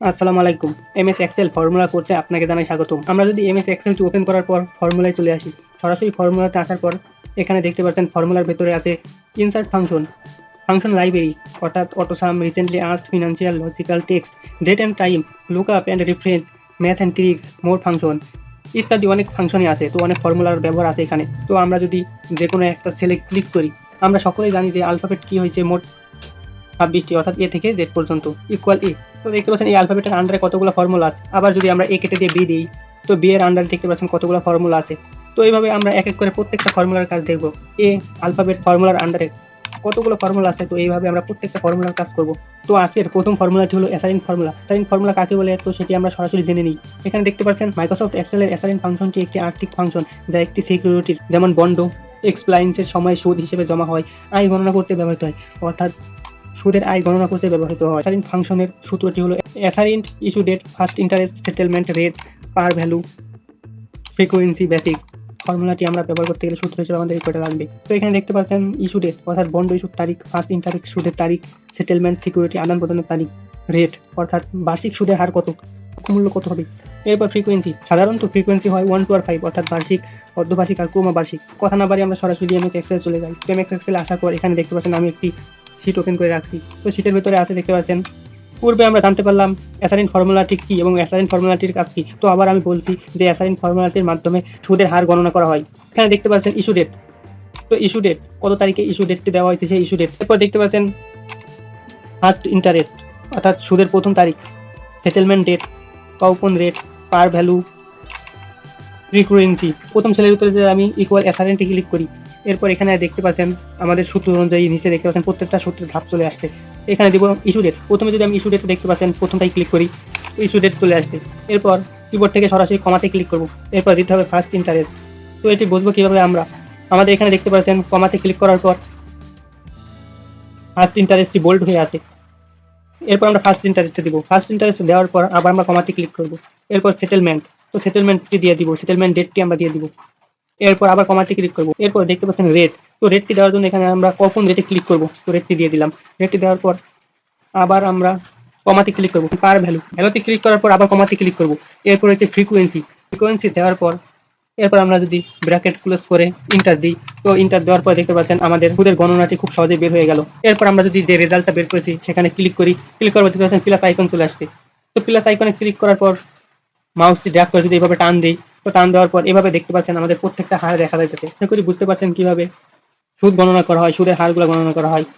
আসসালামু আলাইকুম। MS Excel formula কোর্সে আপনাকে জানাই স্বাগতম। আমরা যদি এমএস এক্সেলটি ওপেন করার পর ফর্মুলায় চলে আসি। সরাসরি ফর্মুলাতে আসার পর এখানে দেখতে পাচ্ছেন ফর্মুলার ভেতরে আছে ইনসার্ট ফাংশন, ফাংশন লাইব্রেরি অর্থাৎ autosum, recently asked, financial, logical, text, date and time, lookup and reference, math and tricks, more function ইত্যাদি অনেক ফাংশনই আছে। তো অনেক ফর্মুলার ব্যবহার আছে এখানে। তো আমরা যদি যেকোনো একটা সেলে ক্লিক করি, আমরা সকলেই জানি যে আলফাবেট কি হয়েছে মোট 26টি, অর্থাৎ এ থেকে জেড পর্যন্ত ইকুয়াল এ। তো দেখতে পাচ্ছেন এই আলফাবেটের আন্ডারে কতগুলো ফর্মুলা আছে। আবার যদি আমরা এ কেটে দিয়ে বি দিই, তো বি এর আন্ডারে দেখতে পাচ্ছেন কতগুলো ফর্মুলা আছে। তো এইভাবে আমরা এক এক করে প্রত্যেকটা ফর্মুলার কাজ দেখব। এ আলফাবেট ফর্মুলার আন্ডারে কতগুলো ফর্মুলা আছে, তো এইভাবে আমরা প্রত্যেকটা ফর্মুলার কাজ করব। তো আজকের প্রথম ফর্মুলাটি হলো অ্যাসাইন ফর্মুলা। অ্যাসাইন ফর্মুলা কাকে বলে, তো সেটি আমরা সরাসরি জেনে নিই। এখানে দেখতে পাচ্ছেন মাইক্রোসফট এক্সেলের অ্যাসাইন ফাংশনটি একটি আর্থিক ফাংশন, যা একটি সিকিউরিটির যেমন বন্ড এক্সপ্লাইন্সের সময় সুদ হিসেবে জমা হয়, আয় গণনা করতে ব্যবহৃত হয়। অর্থাৎ সুদের আয় গণনা করতে ব্যবহৃত হয়। অ্যাসাইন ফাংশনের সূত্রটি হলো assigned issue date, first interest, settlement rate, par value, frequency, basic. ফর্মুলাটি আমরা ব্যবহার করতে গেলে সূত্র হিসেবে আমাদের এই কয়টা লাগবে। তো এখানে দেখতে পাচ্ছেন ইস্যু ডেট অর্থাৎ বন্ড ইস্যুর তারিখ, ফার্স্ট ইন্টারেস্ট সুদের তারিখ, সেটেলমেন্ট সিকিউরিটি আদান প্রদানের তারিখ, রেট অর্থাৎ বার্ষিক সুদের হার কত, মূল্য কত হবে। এরপর ফ্রিকোয়েন্সি, সাধারণত ফ্রিকোয়েন্সি হয় 1 to 5 অর্থাৎ বার্ষিক, অর্ধবার্ষিক আর ক্রমবার্ষিক। কথা না বাড়ি আমরা সরাসরি এমএস এক্সেল চলে যাই। এমএস এক্সেল আসার পর এখানে দেখতে পাচ্ছেন আমি একটি শীট ওপেন করে রাখছি। তো শীটের ভিতরে আছে দেখতে পাচ্ছেন, পূর্বে আমরা জানতে পারলাম অ্যাসাইন ফর্মুলাটি কি এবং অ্যাসাইন ফর্মুলাটির কাজ কি। তো আবার আমি বলছি যে অ্যাসাইন ফর্মুলাটির মাধ্যমে সুদের হার গণনা করা হয়। এখানে দেখতে পাচ্ছেন ইস্যু ডেট, তো ইস্যু ডেট কত তারিখে ইস্যু ডেটটি দেওয়া হয়েছে সেই ইস্যু ডেট। এরপর দেখতে পাচ্ছেন ফার্স্ট ইন্টারেস্ট অর্থাৎ সুদের প্রথম তারিখ, settlement date, coupon rate, par value, frequency. প্রথম সেলের ভিতরে যে আমি ইকুয়াল অ্যাসাইনটি ক্লিক করি, এরপর এখানে দেখতে পাচ্ছেন আমাদের সূত্র অনুযায়ী নিচে দেখতে পাচ্ছেন প্রত্যেকটা সূত্রের ধাপ চলে আসছে। এখানে দিব ইস্যু ডেট। প্রথমে যদি আমি ইস্যু ডেট দেখতে পাচ্ছেন প্রথমটাই ক্লিক করি, ইস্যু ডেট চলে আসছে। এরপর কিবোর্ড থেকে সরাসরি কমাতে ক্লিক করব, এরপর দিতে হবে ফার্স্ট ইন্টারেস্ট। তো এটি বুঝবো কিভাবে আমরা, আমাদের এখানে দেখতে পাচ্ছেন কমাতে ক্লিক করার পর ফার্স্ট ইন্টারেস্টটি বোল্ড হয়ে আছে। এরপর আমরা ফার্স্ট ইন্টারেস্টে দিব। ফার্স্ট ইন্টারেস্ট দেওয়ার পর আবার আমরা কমাতে ক্লিক করব। এরপর সেটেলমেন্ট, তো সেটেলমেন্টটি দিয়ে দিব, সেটেলমেন্ট ডেটটি আমরা দিয়ে দিব। এরপর আবার কমাতে ক্লিক করব। এরপর দেখতে পাচ্ছেন রেট, তো রেটটি দেওয়ার জন্য এখানে আমরা কখন রেটে ক্লিক করব, তো রেটটি দিয়ে দিলাম। রেটটি দেওয়ার পর আবার আমরা কমাতে ক্লিক করব। পার ভ্যালু, ভ্যালুতে ক্লিক করার পর আবার কমাতে ক্লিক করব। এরপর হচ্ছে ফ্রিকোয়েন্সি, ফ্রিকোয়েন্সি দেওয়ার পর এরপর আমরা যদি ব্র্যাকেট ক্লোজ করে ইন্টার দিই, তো ইন্টার দেওয়ার পর দেখতে পাচ্ছেন আমাদের সুদের গণনাটি খুব সহজেই বের হয়ে গেল। এরপর আমরা যদি যে রেজাল্টটা বের করেছি সেখানে ক্লিক করি, ক্লিক করার পর দেখতে পাচ্ছেন প্লাস আইকন চলে আসছে। তো প্লাস আইকনে ক্লিক করার পর মাউসটি ড্র্যাগ করে যদি এভাবে টান দিই, তো টান দেওয়ার পর এভাবে দেখতে পাচ্ছেন আমাদের প্রত্যেকটা হার দেখা যাইতেছে। আশা করি বুঝতে পারছেন কিভাবে সুদ গণনা করা হয়, সুদের হারগুলো গণনা করা হয়।